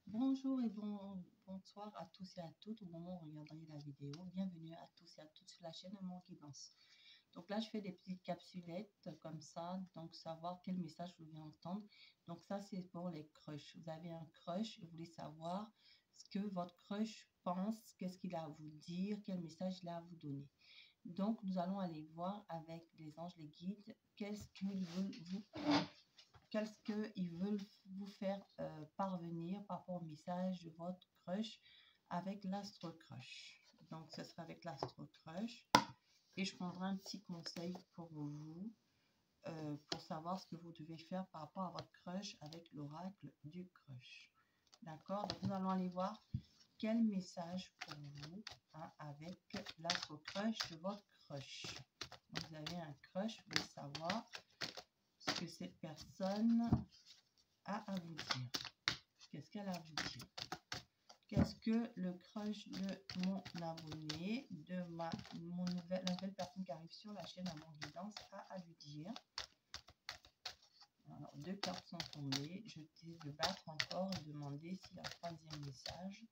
Bonjour et bonsoir à tous et à toutes au moment où vous regarderez la vidéo. Bienvenue à tous et à toutes sur la chaîne Amour Guidance. Donc là, je fais des petites capsulettes comme ça, donc savoir quel message vous voulez entendre. Donc ça, c'est pour les crushs. Vous avez un crush et vous voulez savoir ce que votre crush pense, qu'est-ce qu'il a à vous dire, quel message il a à vous donner. Donc, nous allons aller voir avec les anges, les guides, qu'est-ce qu'ils veulent vous faire parvenir par rapport au message de votre crush avec l'astro crush. Donc, ce sera avec l'astro crush. Et je prendrai un petit conseil pour vous, pour savoir ce que vous devez faire par rapport à votre crush avec l'oracle du crush. D'accord? Donc, nous allons aller voir quel message pour vous avec l'astro crush de votre crush. Donc, vous avez un crush, vous voulez savoir ce que cette personne a à vous dire. Qu'est-ce qu'elle a à vous dire? Qu'est-ce que le crush de mon abonné, de la nouvelle personne qui arrive sur la chaîne Amour Guidance a à lui dire? Alors, 2 cartes sont tombées. Je vais me battre encore et demander s'il y a un troisième message.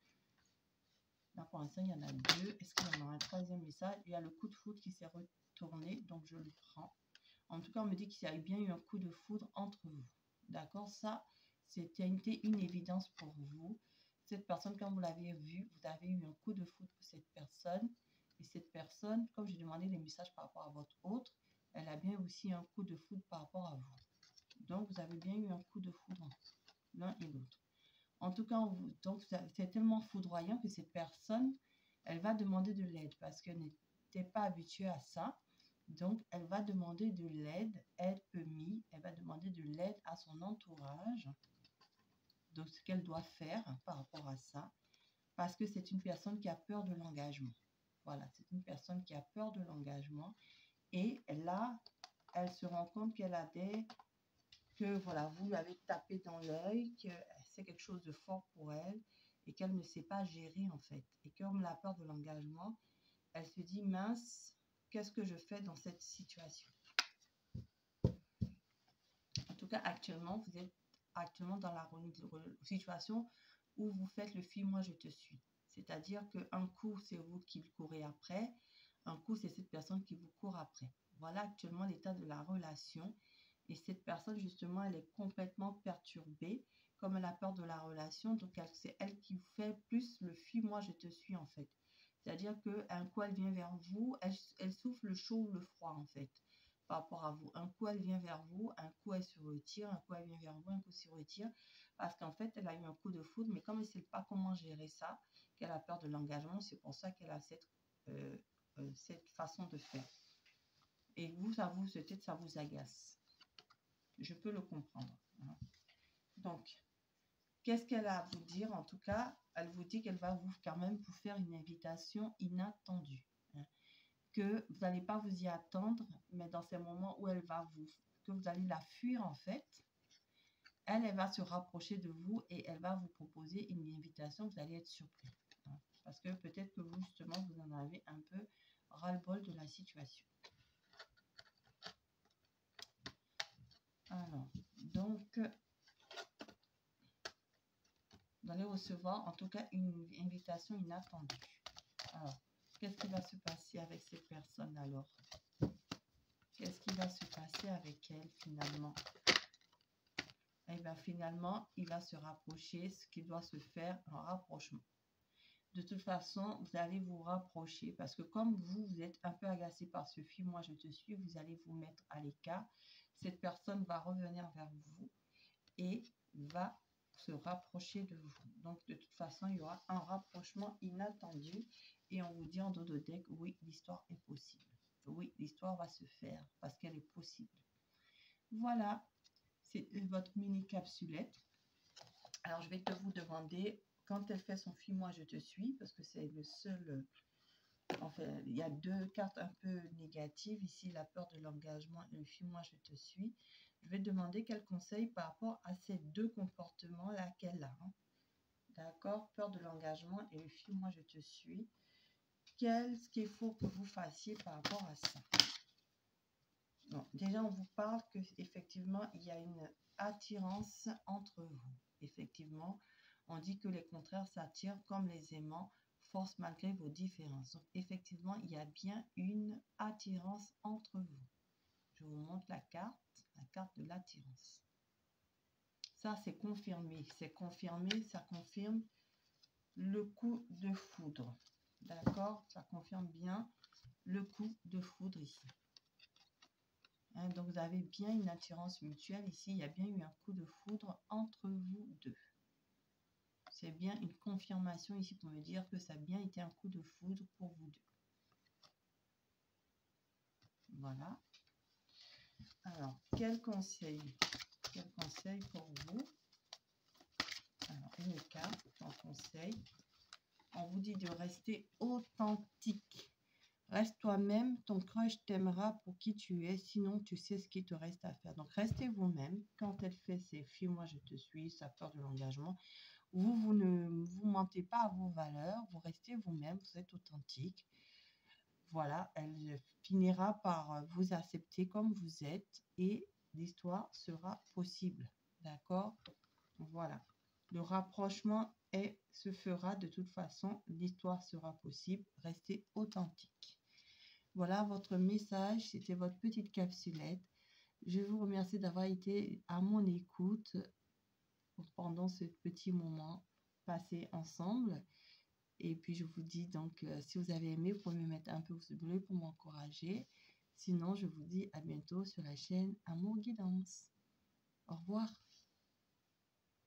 Là, pour l'instant, il y en a 2. Est-ce qu'il y en a un troisième message? Il y a le coup de foudre qui s'est retourné, donc je le prends. En tout cas, on me dit qu'il y a bien eu un coup de foudre entre vous. D'accord? Ça, c'était une évidence pour vous. Cette personne, quand vous l'avez vue, vous avez eu un coup de foudre pour cette personne. Et cette personne, comme j'ai demandé des messages par rapport à votre autre, elle a bien aussi un coup de foudre par rapport à vous. Donc, vous avez bien eu un coup de foudre l'un et l'autre. En tout cas, c'est tellement foudroyant que cette personne, elle va demander de l'aide parce qu'elle n'était pas habituée à ça. Donc, elle va demander de l'aide, elle va demander de l'aide à son entourage. Donc, ce qu'elle doit faire par rapport à ça, parce que c'est une personne qui a peur de l'engagement. Voilà, c'est une personne qui a peur de l'engagement. Et là, elle se rend compte qu'elle a que voilà, vous lui avez tapé dans l'œil, que c'est quelque chose de fort pour elle et qu'elle ne sait pas gérer en fait. Et comme la peur de l'engagement, elle se dit mince, qu'est-ce que je fais dans cette situation? En tout cas, actuellement, vous êtes dans la situation où vous faites le film moi je te suis. C'est-à-dire qu'un coup, c'est vous qui le courez après, un coup, c'est cette personne qui vous court après. Voilà actuellement l'état de la relation. Et cette personne, justement, elle est complètement perturbée, comme elle a peur de la relation. Donc, c'est elle qui fait plus le film moi je te suis, en fait. C'est-à-dire qu'un coup, elle vient vers vous, elle souffle le chaud ou le froid, en fait, par rapport à vous. Un coup, elle vient vers vous, un coup, elle se retire, un coup, elle vient vers vous, un coup, elle se retire. Parce qu'en fait, elle a eu un coup de foudre, mais comme elle ne sait pas comment gérer ça, qu'elle a peur de l'engagement, c'est pour ça qu'elle a cette façon de faire. Et vous, peut-être ça vous agace. Je peux le comprendre. Donc, qu'est-ce qu'elle a à vous dire? En tout cas, elle vous dit qu'elle va quand même vous faire une invitation inattendue. Que vous n'allez pas vous y attendre, mais dans ces moments où que vous allez la fuir en fait, elle va se rapprocher de vous et elle va vous proposer une invitation, vous allez être surpris. Parce que peut-être que vous, justement, vous en avez un peu ras-le-bol de la situation. Alors, donc, vous allez recevoir en tout cas une invitation inattendue. Alors, qu'est-ce qui va se passer avec cette personne alors? Qu'est-ce qui va se passer avec elle finalement? Et bien finalement, il va se rapprocher, ce qui doit se faire, un rapprochement. De toute façon, vous allez vous rapprocher parce que comme vous êtes un peu agacé par ce film, moi je te suis, vous allez vous mettre à l'écart. Cette personne va revenir vers vous et va se rapprocher de vous. Donc de toute façon, il y aura un rapprochement inattendu et on vous dit en dos de deck, oui, l'histoire est possible. Oui, l'histoire va se faire parce qu'elle est possible. Voilà, c'est votre mini capsulette. Alors, je vais vous demander, quand elle fait son film, moi je te suis, parce que c'est le seul... Enfin, il y a 2 cartes un peu négatives. Ici, la peur de l'engagement et le film, moi je te suis. Je vais demander quel conseil par rapport à ces 2 comportements-là qu'elle a. D'accord? Peur de l'engagement et le film, moi je te suis. Qu'est-ce qu'il faut que vous fassiez par rapport à ça? Bon, déjà, on vous parle qu'effectivement, il y a une attirance entre vous. Effectivement, On dit que les contraires s'attirent comme les aimants, force malgré vos différences. Donc, effectivement, il y a bien une attirance entre vous. Je vous montre la carte de l'attirance. Ça, c'est confirmé. C'est confirmé, ça confirme le coup de foudre. D'accord? Ça confirme bien le coup de foudre ici. Hein, donc, vous avez bien une attirance mutuelle ici. Il y a bien eu un coup de foudre entre vous deux. C'est bien une confirmation ici pour me dire que ça a bien été un coup de foudre pour vous deux. Voilà. Alors, quel conseil pour vous? Alors, une carte en conseil. On vous dit de rester authentique. Reste toi-même, ton crush t'aimera pour qui tu es, sinon tu sais ce qu'il te reste à faire. Donc, restez vous-même. Quand elle fait ses films, moi je te suis, sa peur de l'engagement, vous ne vous mentez pas à vos valeurs, vous restez vous-même, vous êtes authentique. Voilà, elle finira par vous accepter comme vous êtes et l'histoire sera possible. D'accord? Voilà. Le rapprochement se fera de toute façon, l'histoire sera possible. Restez authentique. Voilà votre message, c'était votre petite capsulette. Je vous remercie d'avoir été à mon écoute pendant ce petit moment passé ensemble. Et puis, je vous dis donc, si vous avez aimé, vous pouvez me mettre un pouce bleu pour m'encourager. Sinon, je vous dis à bientôt sur la chaîne Amour Guidance. Au revoir.